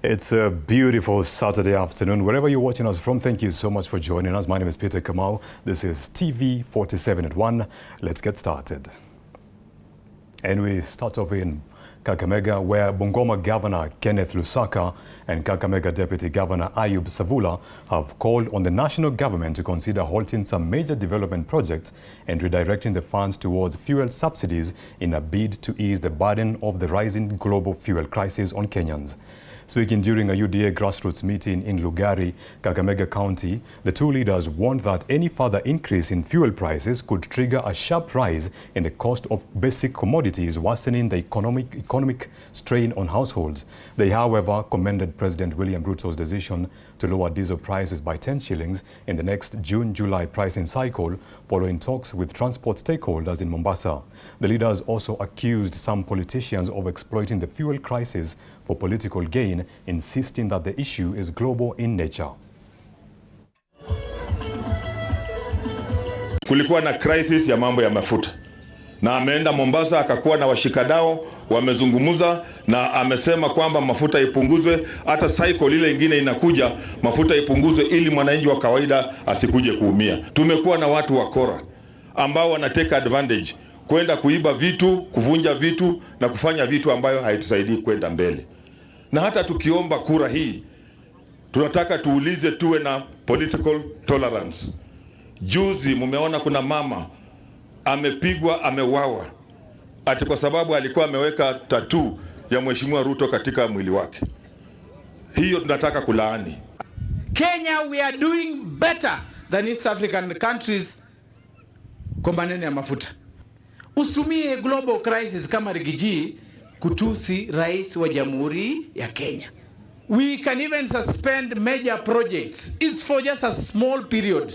It's a beautiful Saturday afternoon. Wherever you're watching us from, thank you so much for joining us. My name is Peter Kamau. This is TV47 at 1. Let's get started. And we start off in Kakamega, where Bungoma Governor Kenneth Lusaka and Kakamega Deputy Governor Ayub Savula have called on the national government to consider halting some major development projects and redirecting the funds towards fuel subsidies in a bid to ease the burden of the rising global fuel crisis on Kenyans. Speaking during a UDA grassroots meeting in Lugari, Kakamega County, the two leaders warned that any further increase in fuel prices could trigger a sharp rise in the cost of basic commodities, worsening the economic strain on households. They, however, commended President William Ruto's decision to lower diesel prices by 10 shillings in the next June-July pricing cycle, following talks with transport stakeholders in Mombasa. The leaders also accused some politicians of exploiting the fuel crisis for political gain, insisting that the issue is global in nature. Kulikuwa na crisis ya mambo ya mafuta, na ameenda Mombasa akakuwa na washikadau, wamezungumuza na amesema kwamba mafuta ipunguzwe, hata cycle ile ingine inakuja mafuta ipunguzwe ili mwananchi wa kawaida asikuje kuumia. Tumekuwa na watu wakora ambao wanateka advantage kwenda kuiba vitu, kuvunja vitu na kufanya vitu ambayo haitusaidii kwenda mbele. Na hata tukiomba kura hii, tunataka tuulize tuwe na political tolerance. Juzi mumeona kuna mama amepigwa, amewawa ati kwa sababu alikuwa ameweka tattoo ya Mheshimiwa Ruto katika mwili wake. Hiyo tunataka kulaani. Kenya, we are doing better than East African countries kwa maneno ya mafuta. Usitumie global crisis kama rigiji kutusi rais wa Jamhuri ya Kenya. We can even suspend major projects. It's for just a small period.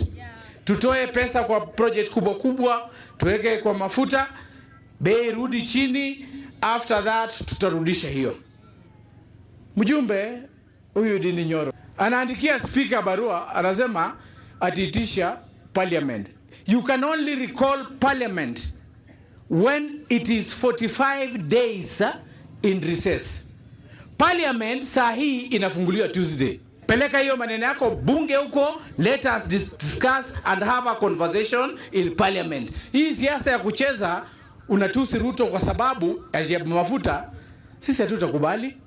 Tutoe pesa kwa project kubwa kubwa, tuweke kwa mafuta, bei rudi chini, after that tutarudisha hiyo. Mjumbe huyu Dini Nyoro anaandikia speaker barua, anasema atiitisha parliament. You can only recall parliament when it is 45 days in recess. Parliament saa hii inafunguliwa Tuesday. Peleka hiyo maneno yako bunge huko, let us discuss and have a conversation in parliament. Hii siasa ya kucheza unatusi Ruto kwa sababu ya mafuta, sisi hatutakubali.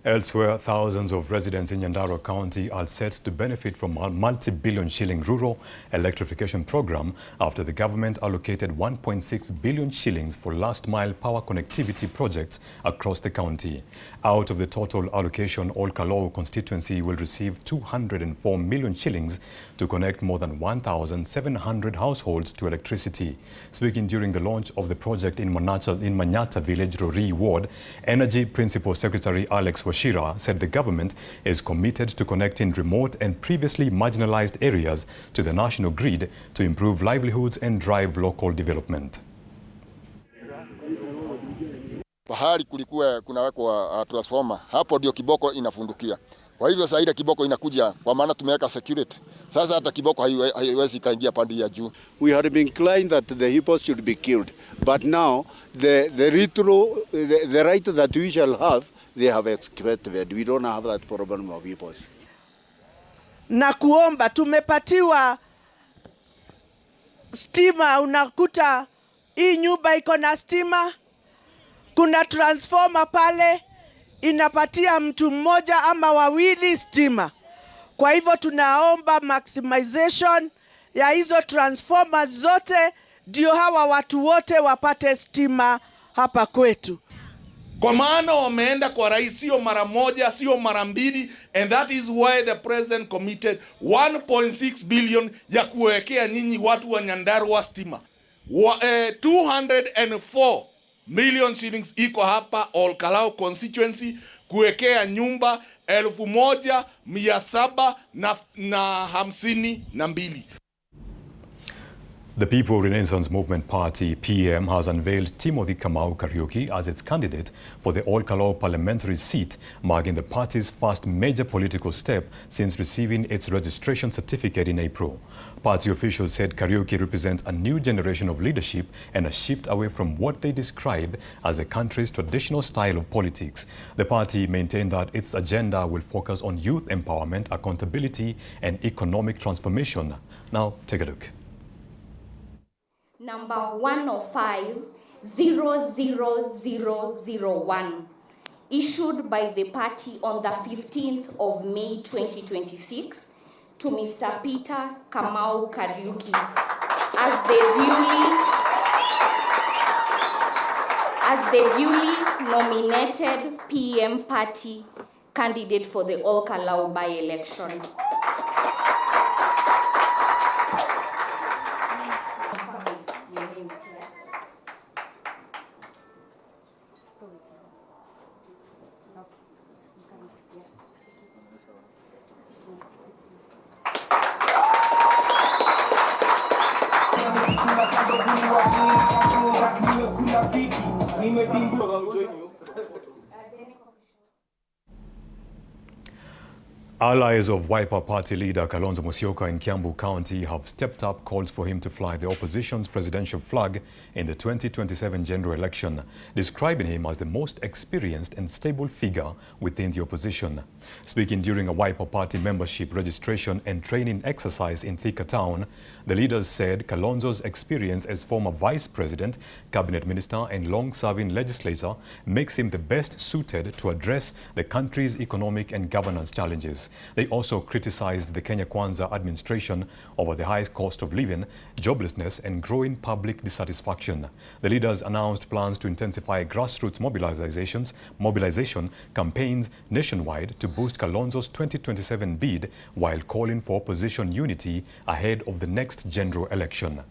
Elsewhere, thousands of residents in Nyandarua County are set to benefit from a multi-billion shilling rural electrification program after the government allocated 1.6 billion shillings for last-mile power connectivity projects across the county. Out of the total allocation, Olkalou constituency will receive 204 million shillings to connect more than 1,700 households to electricity. Speaking during the launch of the project in Manyata Village, Rori Ward, Energy Principal Secretary Alex Washira said the government is committed to connecting remote and previously marginalized areas to the national grid to improve livelihoods and drive local development. Pahali kulikuwa kunawekwa transformer, hapo ndio kiboko inafundukia. Kwa hivyo sasa ile kiboko inakuja kwa maana tumeweka security. Sasa hata kiboko haiwezi kaingia pande ya juu. We had been inclined that the hippos should be killed, but now the right that we shall have, they have excavated. We don't have that problem of hippos. Na kuomba, tumepatiwa stima, unakuta hii nyumba iko na stima, kuna transformer pale inapatia mtu mmoja ama wawili stima. Kwa hivyo tunaomba maximization ya hizo transformers zote, ndio hawa watu wote wapate stima hapa kwetu. Kwa maana wameenda kwa rais, sio mara moja, sio mara mbili, and that is why the president committed 1.6 billion ya kuwekea nyinyi watu wa Nyandarua stima. 204 million shillings iko hapa Olkalou constituency kuwekea nyumba 1,752. The People Renaissance Movement Party, PM, has unveiled Timothy Kamau Kariuki as its candidate for the Olkalou parliamentary seat, marking the party's first major political step since receiving its registration certificate in April. Party officials said Kariuki represents a new generation of leadership and a shift away from what they describe as the country's traditional style of politics. The party maintained that its agenda will focus on youth empowerment, accountability, and economic transformation. Now, take a look. Number 105-00001, issued by the party on the 15th of May 2026 to Mr. Peter Kamau Kariuki as the duly nominated PM party candidate for the Olkalou by-election. Allies of Wiper Party leader Kalonzo Musyoka in Kiambu County have stepped up calls for him to fly the opposition's presidential flag in the 2027 general election, describing him as the most experienced and stable figure within the opposition. Speaking during a Wiper Party membership registration and training exercise in Thika Town, the leaders said Kalonzo's experience as former vice president, cabinet minister and long-serving legislator makes him the best suited to address the country's economic and governance challenges. They also criticized the Kenya Kwanza administration over the high cost of living, joblessness and growing public dissatisfaction. The leaders announced plans to intensify grassroots mobilization campaigns nationwide to boost Kalonzo's 2027 bid while calling for opposition unity ahead of the next general election.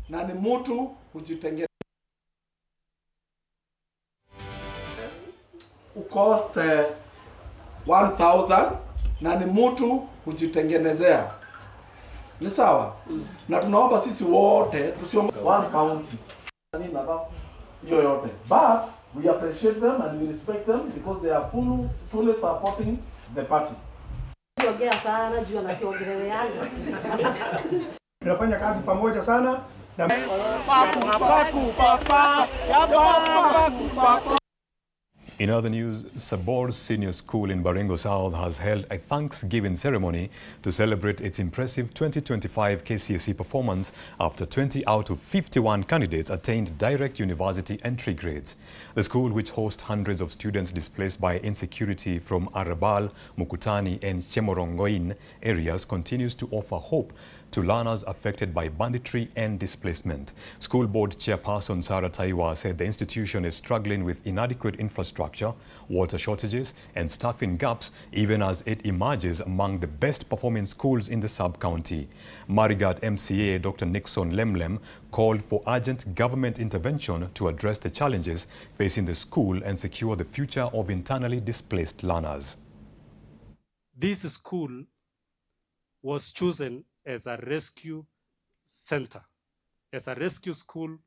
Na ni mtu hujitengeneza ukost 1000 na ni mtu hujitengenezea. Ni sawa? Na tunaomba sisi wote tusiombe one county. Yoyote. But we appreciate them and we respect them because they are fully supporting the party. Tunafanya kazi pamoja sana. In other news, Sabor Senior School in Baringo South has held a Thanksgiving ceremony to celebrate its impressive 2025 KCSE performance after 20 out of 51 candidates attained direct university entry grades. The school, which hosts hundreds of students displaced by insecurity from Arabal, Mukutani and Chemorongoin areas, continues to offer hope to learners affected by banditry and displacement. School Board Chairperson Sarah Taiwa said the institution is struggling with inadequate infrastructure, water shortages and staffing gaps, even as it emerges among the best performing schools in the sub-county. Marigat MCA Dr. Nixon Lemlem called for urgent government intervention to address the challenges facing the school and secure the future of internally displaced learners. This school was chosen as a rescue center, as a rescue school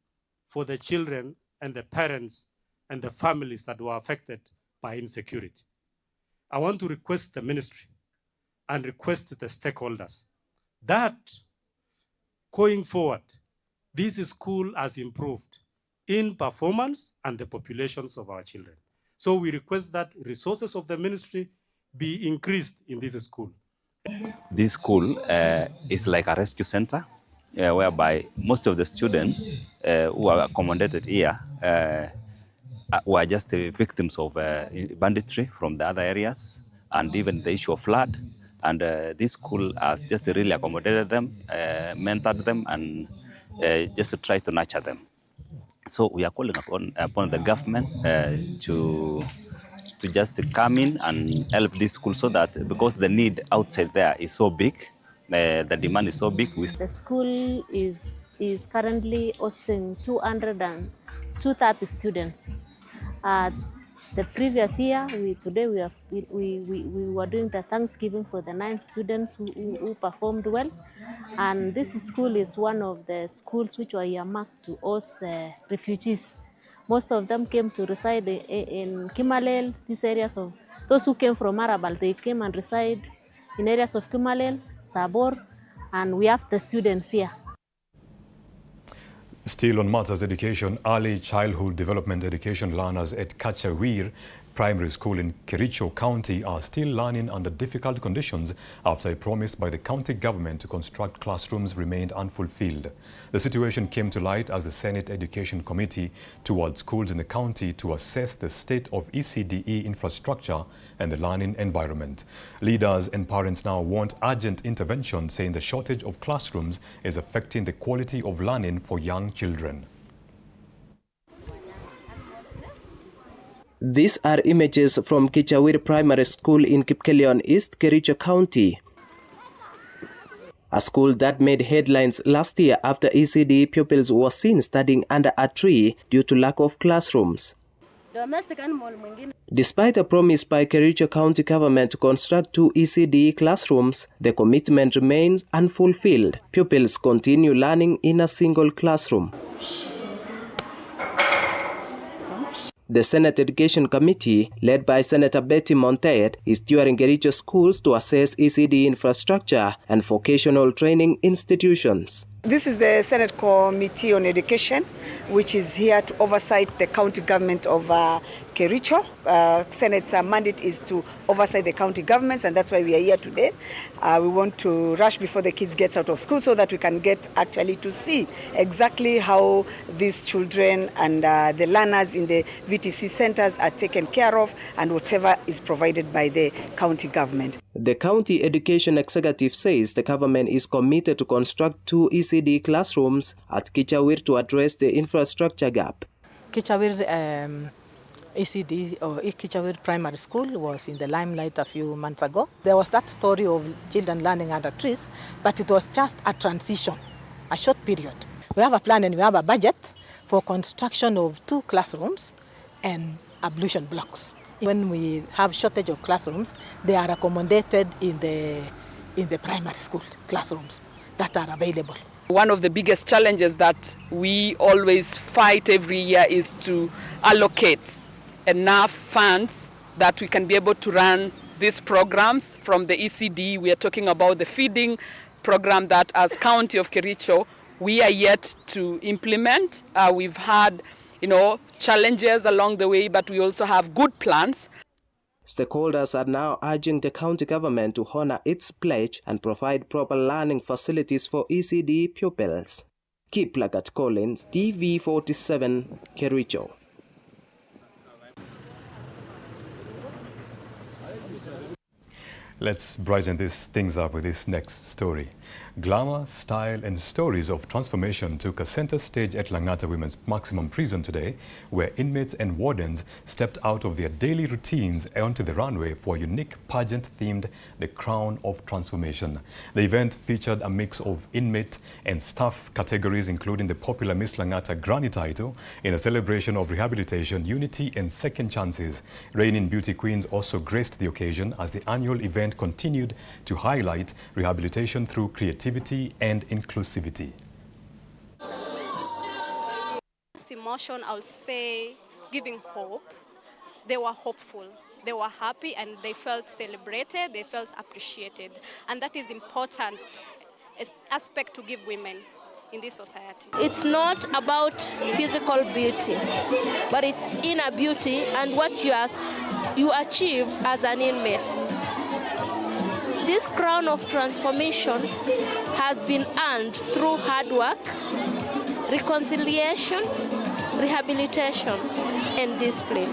for the children and the parents and the families that were affected by insecurity. I want to request the ministry and request the stakeholders that going forward, this school has improved in performance and the populations of our children. So we request that resources of the ministry be increased in this school. This school is like a rescue center whereby most of the students who are accommodated here were just victims of banditry from the other areas and even the issue of flood. And this school has just really accommodated them, mentored them and just to try to nurture them. So we are calling upon the government to just come in and help this school so that because the need outside there is so big, the demand is so big. The school is currently hosting 230 students. The previous year, today we were doing the Thanksgiving for the 9 students who performed well. And this school is one of the schools which were earmarked to host the refugees. Most of them came to reside in Kimalel, these areas of, those who came from Marabal, they came and reside in areas of Kimalel, Sabor, and we have the students here. Still on matters education, early childhood development education learners at Kachawir Primary School in Kericho County are still learning under difficult conditions after a promise by the county government to construct classrooms remained unfulfilled. The situation came to light as the Senate Education Committee toured schools in the county to assess the state of ECDE infrastructure and the learning environment. Leaders and parents now want urgent intervention, saying the shortage of classrooms is affecting the quality of learning for young children. These are images from Kichawir Primary School in Kipkelion East, Kericho County. A school that made headlines last year after ECD pupils were seen studying under a tree due to lack of classrooms. Despite a promise by Kericho County government to construct 2 ECD classrooms, the commitment remains unfulfilled. Pupils continue learning in a single classroom. The Senate Education Committee, led by Senator Betty Monteith, is touring Kericho schools to assess ECD infrastructure and vocational training institutions. This is the Senate Committee on Education, which is here to oversight the county government of Kericho. Senate's mandate is to oversight the county governments, and that's why we are here today. We want to rush before the kids get out of school so that we can get actually to see exactly how these children and the learners in the VTC centers are taken care of and whatever is provided by the county government. The county education executive says the government is committed to construct 2 ECD classrooms at Kichawir to address the infrastructure gap. Kichawir ECD or Kichawir Primary School was in the limelight a few months ago. There was that story of children learning under trees, but it was just a transition, a short period. We have a plan and we have a budget for construction of 2 classrooms and ablution blocks. When we have shortage of classrooms, they are accommodated in the primary school classrooms that are available. One of the biggest challenges that we always fight every year is to allocate enough funds that we can be able to run these programs. From the ECD, we are talking about the feeding program that as County of Kericho, we are yet to implement. We've had challenges along the way, but we also have good plans. Stakeholders are now urging the county government to honor its pledge and provide proper learning facilities for ECD pupils. Kiplagat Collins, TV47, Kericho. Let's brighten these things up with this next story. Glamour, style and stories of transformation took a center stage at Langata Women's Maximum Prison today, where inmates and wardens stepped out of their daily routines onto the runway for a unique pageant themed The Crown of Transformation. The event featured a mix of inmate and staff categories, including the popular Miss Langata granny title, in a celebration of rehabilitation, unity and second chances. Reigning beauty queens also graced the occasion as the annual event continued to highlight rehabilitation through creativity and inclusivity. This emotion, I'll say, giving hope. They were hopeful, they were happy, and they felt celebrated, they felt appreciated. And that is important aspect to give women in this society. It's not about physical beauty, but it's inner beauty and what you achieve as an inmate. This crown of transformation has been earned through hard work, reconciliation, rehabilitation, and discipline.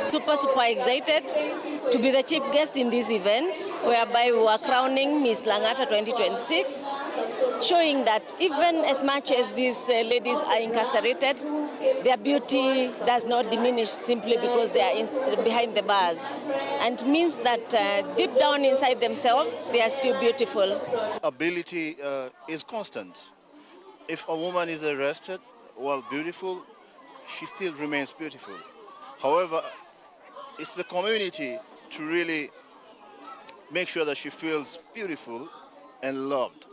Super excited to be the chief guest in this event, whereby we are crowning Miss Langata 2026, showing that even as much as these ladies are incarcerated, their beauty does not diminish simply because they are behind the bars. And it means that deep down inside themselves, they are still beautiful. Ability is constant. If a woman is arrested while beautiful, she still remains beautiful. However, it's the community to really make sure that she feels beautiful and loved.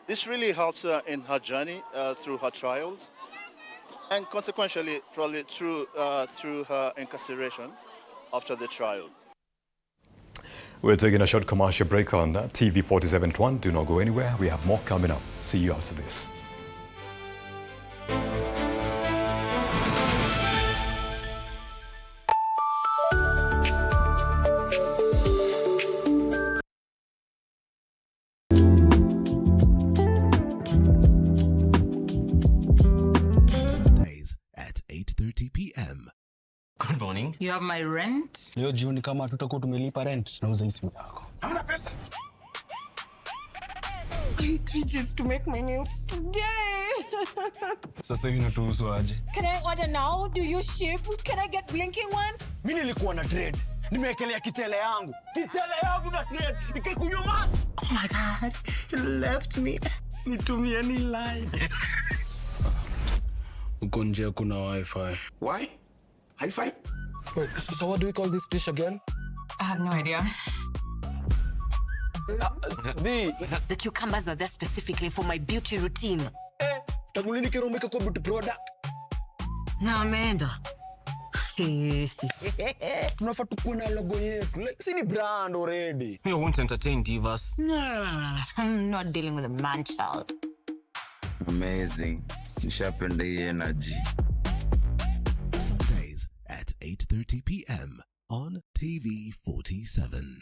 This really helps her in her journey through her trials, and consequentially, probably through her incarceration after the trial. We're taking a short commercial break on TV47 1. Do not go anywhere. We have more coming up. See you after this. Sundays at 8:30 p.m. Good morning. You have my rent? Leo jioni kama tutakuwa tumelipa rent, nauza simu yako. Hamna pesa. I need 3 G's to make my nails today. Sasa hivi natuhusu aje? Can I order now? Do you ship? Can I get blinking ones? Mimi nilikuwa na trade. Nimeekelea kitele yangu. Kitele yangu na trade. Nikikunyuma. Oh my God. You left me. Nitumie ni live. Uko nje kuna wifi. Why? Hi-fi? Wait, so what do we call this dish again? I have no idea. The cucumbers are there specifically for my beauty routine. Tamulini kero make a beauty product. Na ameenda. Tunafaa tukuwe na logo yetu. Like, si ni brand already. You won't entertain divas. No. I'm not dealing with a man child. Amazing. Nishapenda hii energy. Sundays at 8:30 p.m. on TV47.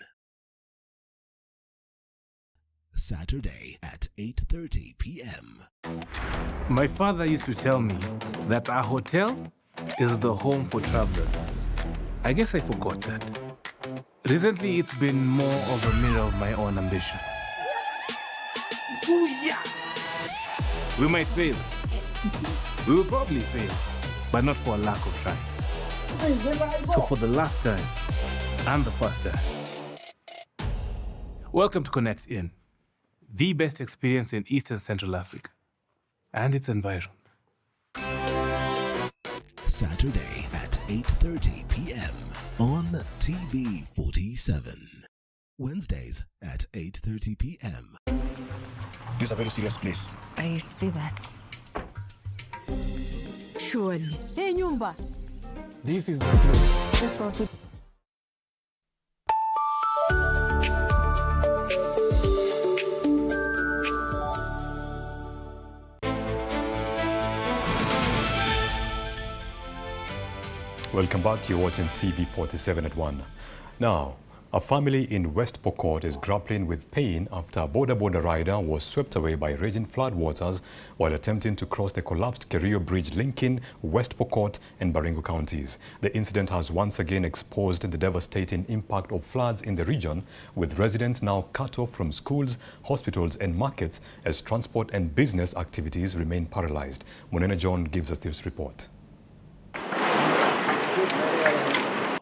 Saturday at 8:30 p.m. My father used to tell me that a hotel is the home for travelers. I guess I forgot that. Recently, it's been more of a mirror of my own ambition. Ooh, yeah. We might fail. We will probably fail, but not for a lack of trying. So for the last time, and the first time, welcome to Connect In, the best experience in Eastern Central Africa and its environment. Saturday at 8:30 p.m. on TV47. Wednesdays at 8:30 p.m. This is a very serious place. I see that. Surely. Hey, Nyumba. This is the place. Let's go to... Welcome back. You're watching TV47 at 1. Now, a family in West Pokot is grappling with pain after a border rider was swept away by raging floodwaters while attempting to cross the collapsed Kerio Bridge linking West Pokot and Baringo counties. The incident has once again exposed the devastating impact of floods in the region, with residents now cut off from schools, hospitals and markets as transport and business activities remain paralyzed. Monena John gives us this report.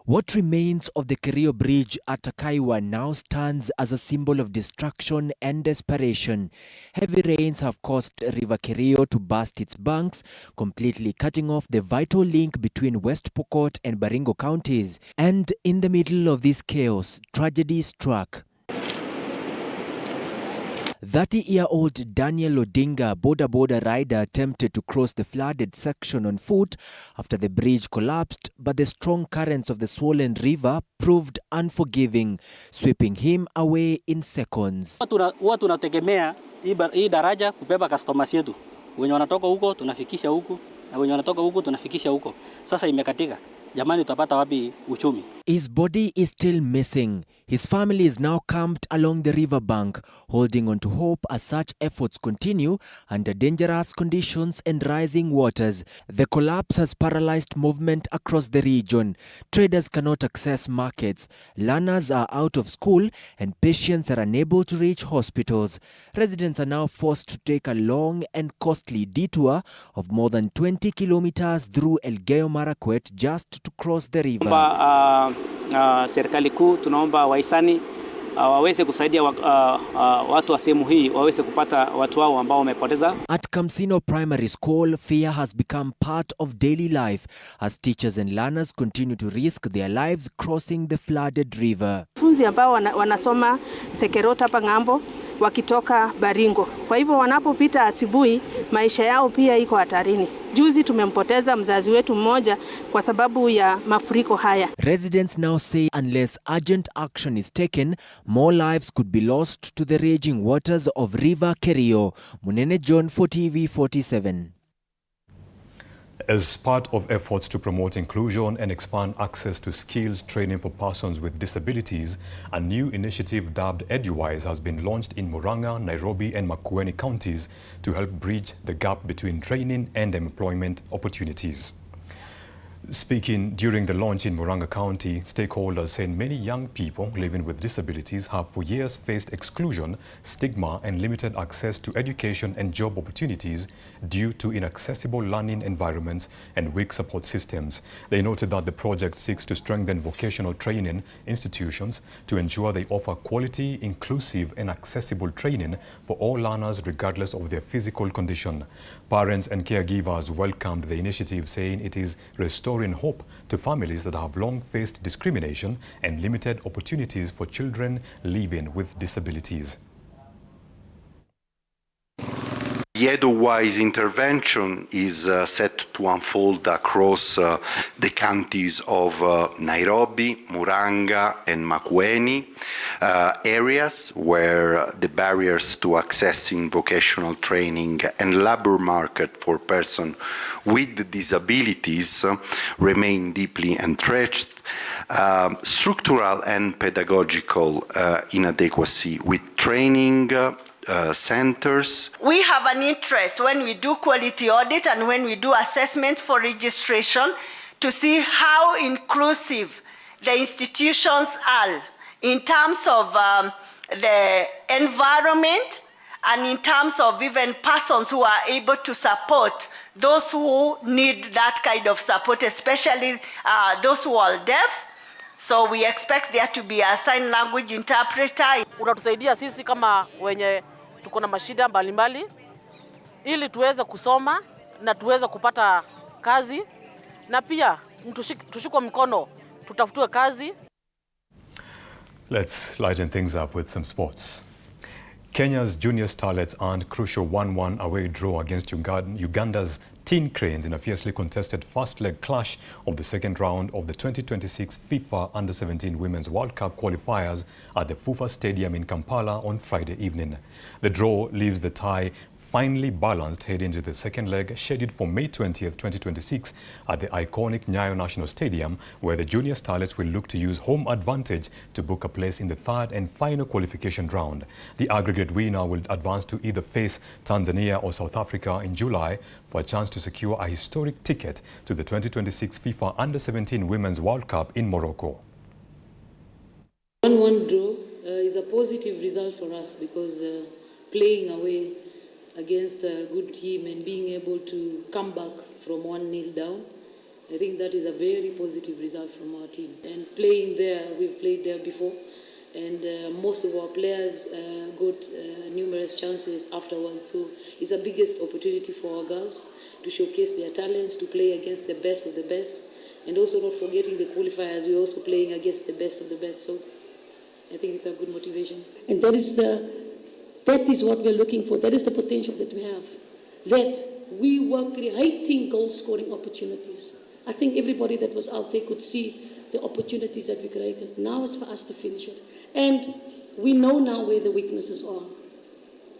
What remains of the Kerio Bridge at Takaiwa now stands as a symbol of destruction and desperation. Heavy rains have caused River Kerio to burst its banks, completely cutting off the vital link between West Pokot and Baringo counties. And in the middle of this chaos, tragedy struck. 30-year-old Daniel Odinga, border rider, attempted to cross the flooded section on foot after the bridge collapsed, but the strong currents of the swollen river proved unforgiving, sweeping him away in seconds. Huwa tunategemea hii daraja kubeba customers yetu. Wenye wanatoka huko tunafikisha huku, na wenye wanatoka huku tunafikisha huko. Sasa imekatika. Jamani, tutapata wapi uchumi? His body is still missing. His family is now camped along the riverbank, holding on to hope as such efforts continue under dangerous conditions and rising waters. The collapse has paralyzed movement across the region. Traders cannot access markets, learners are out of school, and patients are unable to reach hospitals. Residents are now forced to take a long and costly detour of more than 20 kilometers through Elgeyo Marakwet just to cross the river. Serikali kuu tunaomba wahisani waweze kusaidia watu wa sehemu hii waweze kupata watu wao ambao wamepoteza. At Kamsino Primary School, fear has become part of daily life as teachers and learners continue to risk their lives crossing the flooded river. Funzi ambao wanasoma Sekerot hapa ng'ambo wakitoka Baringo. Kwa hivyo wanapopita asubuhi, maisha yao pia iko hatarini. Juzi tumempoteza mzazi wetu mmoja kwa sababu ya mafuriko haya. Residents now say unless urgent action is taken, more lives could be lost to the raging waters of River Kerio. Munene John for TV47. As part of efforts to promote inclusion and expand access to skills training for persons with disabilities, a new initiative dubbed EduWise has been launched in Murang'a, Nairobi and Makueni counties to help bridge the gap between training and employment opportunities. Speaking during the launch in Murang'a County, stakeholders said many young people living with disabilities have for years faced exclusion, stigma and limited access to education and job opportunities due to inaccessible learning environments and weak support systems. They noted that the project seeks to strengthen vocational training institutions to ensure they offer quality, inclusive and accessible training for all learners regardless of their physical condition. Parents and caregivers welcomed the initiative, saying it is restoring hope to families that have long faced discrimination and limited opportunities for children living with disabilities. The EduWise intervention is set to unfold across the counties of Nairobi, Murang'a and Makueni, areas where the barriers to accessing vocational training and labor market for persons with disabilities remain deeply entrenched, structural and pedagogical inadequacy with training centers. We have an interest when we do quality audit and when we do assessment for registration to see how inclusive the institutions are in terms of the environment and in terms of even persons who are able to support those who need that kind of support, especially those who are deaf. So we expect there to be a sign language interpreter. Unatusaidia sisi kama wenye tuko na mashida mbalimbali ili tuweze kusoma na tuweze kupata kazi na pia tushikwe mkono tutafutwe kazi. Let's lighten things up with some sports. Kenya's junior starlets earned crucial 1-1 away draw against Uganda's Teen Cranes in a fiercely contested first-leg clash of the second round of the 2026 FIFA Under-17 Women's World Cup qualifiers at the Fufa Stadium in Kampala on Friday evening. The draw leaves the tie finely balanced heading into the second leg scheduled for May 20th, 2026 at the iconic Nyayo National Stadium, where the junior starlets will look to use home advantage to book a place in the third and final qualification round. The aggregate winner will advance to either face Tanzania or South Africa in July for a chance to secure a historic ticket to the 2026 FIFA Under-17 Women's World Cup in Morocco. 1-1 draw is a positive result for us because playing away against a good team and being able to come back from 1-0 down, I think that is a very positive result from our team. And playing there, we've played there before, and most of our players got numerous chances afterwards. So it's a biggest opportunity for our girls to showcase their talents, to play against the best of the best, and also not forgetting the qualifiers, we're also playing against the best of the best. So I think it's a good motivation. And that is what we're looking for. That is the potential that we have. That we were creating goal-scoring opportunities. I think everybody that was out there could see the opportunities that we created. Now it's for us to finish it. And we know now where the weaknesses are.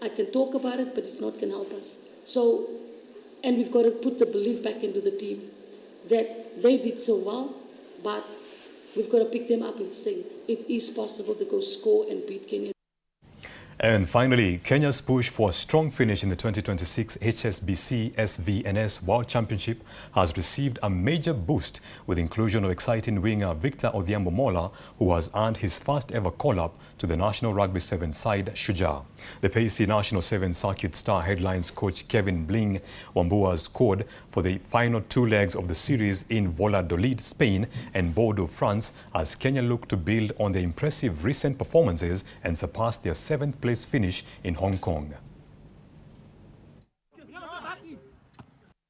I can talk about it, but it's not going to help us. So, and we've got to put the belief back into the team that they did so well, but we've got to pick them up and say it is possible to go score and beat Kenya. And finally, Kenya's push for a strong finish in the 2026 HSBC SVNS World Championship has received a major boost with inclusion of exciting winger Victor Odhiambo Mola, who has earned his first ever call-up to the National Rugby 7 side Shujaa. The pacey National 7 circuit star headlines coach Kevin Bling Wambua's squad for the final two legs of the series in Valladolid, Spain and Bordeaux, France, as Kenya look to build on their impressive recent performances and surpass their 7th place finish in Hong Kong.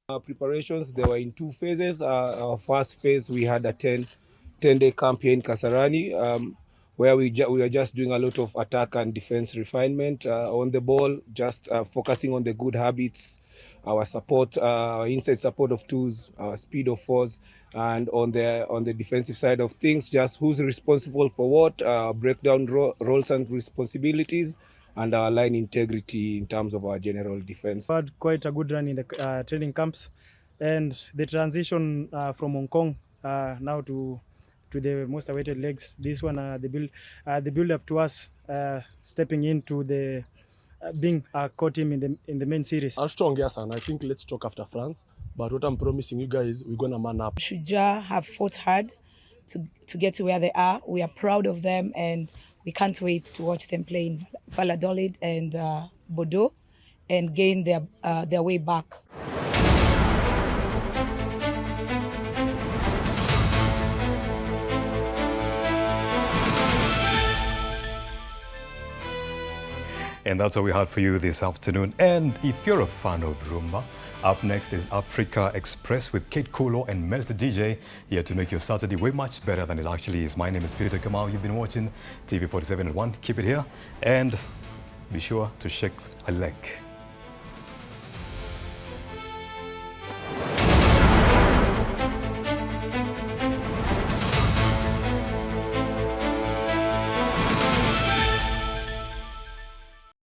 Our preparations, they were in two phases. Our first phase, we had a 10-day camp here in Kasarani, where we were just doing a lot of attack and defense refinement on the ball, just focusing on the good habits, our support, our inside support of twos, our speed of fours, and on the defensive side of things, just who's responsible for what, break down roles and responsibilities, and our line integrity in terms of our general defense. We had quite a good run in the training camps, and the transition from Hong Kong now to the most awaited legs. This one, the build up to us stepping into the being a core team in the main series. Our strong, yes, and I think let's talk after France. But what I'm promising you guys, we're gonna man up. Shujaa have fought hard to get to where they are. We are proud of them, and we can't wait to watch them play in Valladolid and Bordeaux and gain their way back. And that's all we have for you this afternoon. And if you're a fan of Rumba, up next is Africa Express with Kate Kulo and Mez the DJ, here to make your Saturday way much better than it actually is. My name is Peter Kamau. You've been watching TV47 at 1. Keep it here and be sure to shake a leg.